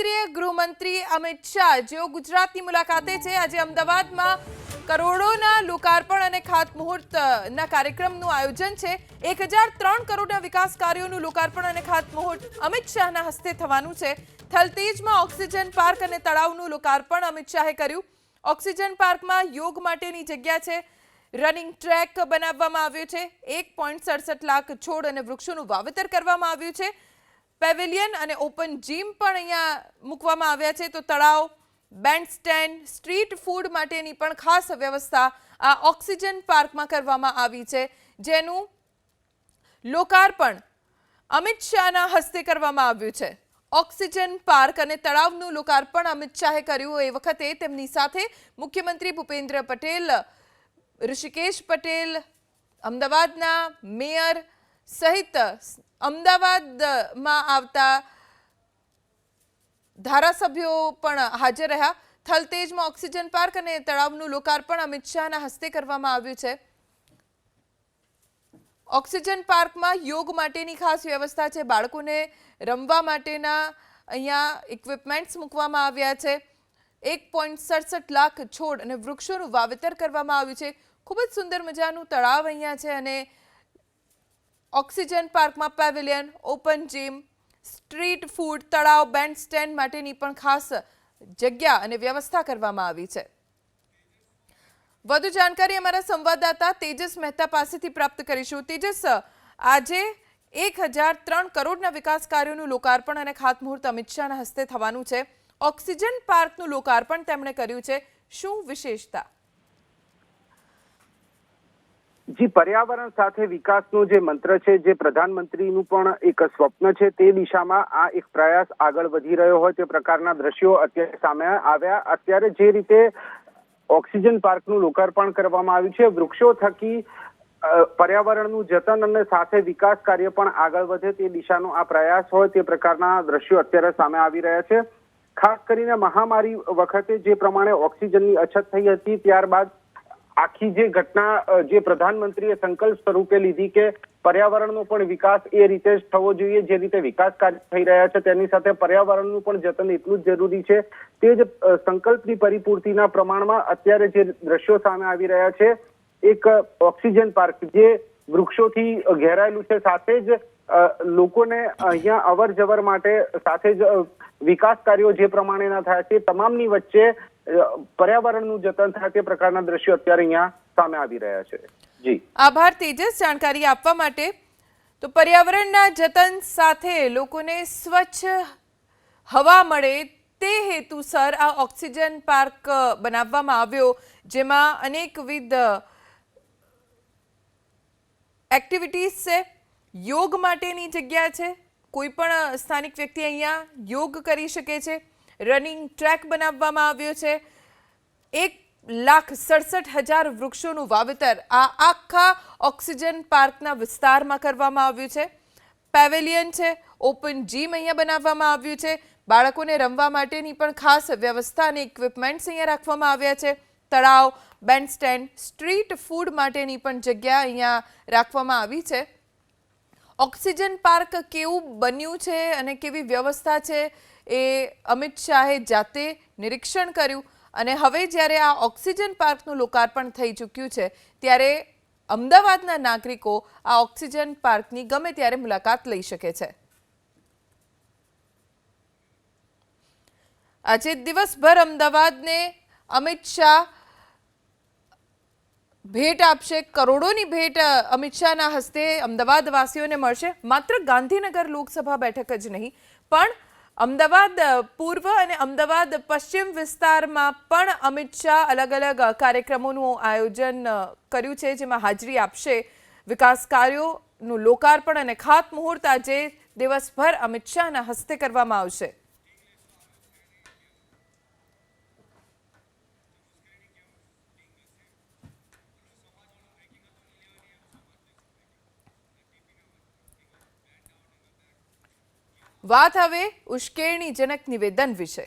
કેન્દ્રીય ગૃહમંત્રી અમિત શાહ જેઓ ગુજરાતની મુલાકાતે છે આજે અમદાવાદમાં કરોડોના લોકાર્પણ અને ખાતમુહૂર્તના કાર્યક્રમનું આયોજન છે 1003 કરોડના વિકાસ કાર્યોનું લોકાર્પણ અને ખાતમુહૂર્ત અમિત શાહના હસ્તે થવાનું છે થલતેજમાં ઓક્સિજન પાર્ક અને તળાવનું લોકાર્પણ અમિત શાહે કર્યું ઓક્સિજન પાર્કમાં યોગ માટેની જગ્યા છે રનિંગ ટ્રેક બનાવવામાં આવ્યો છે 1.67 લાખ છોડ અને વૃક્ષોનું વાવેતર કરવામાં આવ્યું છે પેવેલિયન અને ઓપન જીમ પણ અહીંયા મૂકવામાં આવ્યા છે તો તળાવ બેન્ડ સ્ટેન્ડ સ્ટ્રીટ ફૂડ માટેની પણ ખાસ વ્યવસ્થા આ ઓક્સિજન પાર્કમાં કરવામાં આવી છે જેનું લોકાર્પણ અમિત શાહના હસ્તે કરવામાં આવ્યું છે ઓક્સિજન પાર્ક અને તળાવનું લોકાર્પણ અમિત શાહે કર્યું એ વખતે તેમની સાથે મુખ્યમંત્રી ભૂપેન્દ્ર પટેલ ઋષિકેશ પટેલ અમદાવાદના મેયર સહિત અમદાવાદમાં આવતા ધારાસભ્યો પણ હાજર રહ્યા થલતેજમાં ઓક્સિજન પાર્ક અને તળાવનું લોકાર્પણ અમિત શાહના હસ્તે કરવામાં આવ્યું છે ઓક્સિજન પાર્કમાં યોગ માટેની ખાસ વ્યવસ્થા છે બાળકોને રમવા માટેના અહીંયા ઇક્વિપમેન્ટ્સ મૂકવામાં આવ્યા છે 1.67 લાખ છોડ અને વૃક્ષોનું વાવેતર કરવામાં આવ્યું છે ખૂબ જ સુંદર મજાનું તળાવ અહીંયા છે અને ઓક્સિજન પાર્કમાં pavilion open gym street food તળાવ બેન્ડ સ્ટેન્ડ માટેની પણ ખાસ જગ્યા અને વ્યવસ્થા કરવામાં આવી છે વધુ જાણકારી અમારા સંવાદદાતા તેજસ મહેતા પાસેથી પ્રાપ્ત કરીશું તેજસ આજે 1003 કરોડના વિકાસ કાર્યોનું લોકાર્પણ અને ખાતમુહૂર્ત અમિત શાહના હસ્તે થવાનું છે ઓક્સિજન પાર્કનું લોકાર્પણ તેમણે કર્યું છે શું વિશેષતા જી પર્યાવરણ સાથે વિકાસનો જે મંત્ર છે જે પ્રધાનમંત્રીનું પણ એક સ્વપ્ન છે તે દિશામાં આ એક પ્રયાસ આગળ વધી રહ્યો હોય તે પ્રકારના દ્રશ્યો અત્યારે સામે આવ્યા અત્યારે જે રીતે ઓક્સિજન પાર્કનું લોકાર્પણ કરવામાં આવ્યું છે વૃક્ષો થકી પર્યાવરણનું જતન અને સાથે વિકાસ કાર્ય પણ આગળ વધે તે દિશાનો આ પ્રયાસ હોય તે પ્રકારના દ્રશ્યો અત્યારે સામે આવી રહ્યા છે ખાસ કરીને મહામારી વખતે જે પ્રમાણે ઓક્સિજનની અછત થઈ હતી ત્યારબાદ આખી જે ઘટના જે પ્રધાનમંત્રીએ સંકલ્પ સ્વરૂપે લીધી કે પર્યાવરણનો પણ વિકાસ એ રીતે જ થવો જોઈએ જે રીતે વિકાસ કાર્ય થઈ રહ્યા છે તેની સાથે પર્યાવરણનું પણ જતન એટલું જ જરૂરી છે તે જ સંકલ્પની પરિપૂર્તિના પ્રમાણમાં અત્યારે જે દ્રશ્યો સામે આવી રહ્યા છે એક ઓક્સિજન પાર્ક જે વૃક્ષોથી ઘેરાયેલું છે સાથે જ લોકોને અહીંયા અવર જવર માટે સાથે જ વિકાસ કાર્યો જે પ્રમાણેના થયા છે તમામની વચ્ચે પર્યાવરણનું જતન થાય તે પ્રકારના દ્રશ્યો અત્યારે અહીંયા સામે આવી રહ્યા છે જી આભાર તેજસ જાણકારી આપવા માટે તો પર્યાવરણના જતન સાથે લોકોને સ્વચ્છ હવા મળે તે હેતુસર આ ઓક્સિજન પાર્ક બનાવવામાં આવ્યો જેમાં અનેકવિધ એક્ટિવિટીઝ છે યોગ માટેની જગ્યા છે કોઈ પણ સ્થાનિક વ્યક્તિ અહીંયા યોગ કરી શકે છે રનિંગ ટ્રેક બનાવવામાં આવ્યો છે 1,67,000 વૃક્ષોનું વાવેતર આ આખા ઓક્સિજન પાર્કના વિસ્તારમાં કરવામાં આવ્યું છે પેવેલિયન છે ઓપન જીમ અહીંયા બનાવવામાં આવ્યું છે બાળકોને રમવા માટેની પણ ખાસ વ્યવસ્થા અને ઇક્વિપમેન્ટ્સ અહીંયા રાખવામાં આવ્યા છે તળાવ બેન્ડ સ્ટેન્ડ સ્ટ્રીટ ફૂડ માટેની પણ જગ્યા અહીંયા રાખવામાં આવી છે ઓક્સિજન પાર્ક કેવું બન્યું છે અને કેવી વ્યવસ્થા છે એ અમિત શાહે જાતે નિરીક્ષણ કર્યું અને હવે જ્યારે આ ઓક્સિજન પાર્કનું લોકાર્પણ થઈ ચૂક્યું છે ત્યારે અમદાવાદના નાગરિકો આ ઓક્સિજન પાર્કની ગમે ત્યારે મુલાકાત લઈ શકે છે આજે દિવસભર અમદાવાદને અમિત શાહ ભેટ આપશે કરોડોની ભેટ અમિત શાહના હસ્તે અમદાવાદ વાસીઓને મળશે માત્ર ગાંધીનગર લોકસભા બેઠક જ નહીં પણ અમદાવાદ પૂર્વ અને અમદાવાદ પશ્ચિમ વિસ્તારમાં પણ અમિત શાહ અલગ અલગ કાર્યક્રમોનું આયોજન કર્યું છે જેમાં હાજરી આપશે વિકાસ કાર્યોનું લોકાર્પણ અને ખાતમુહૂર્ત આજે દિવસભર અમિત શાહના હસ્તે કરવામાં આવશે વાત હવે ઉશ્કેરણીજનક નિવેદન વિશે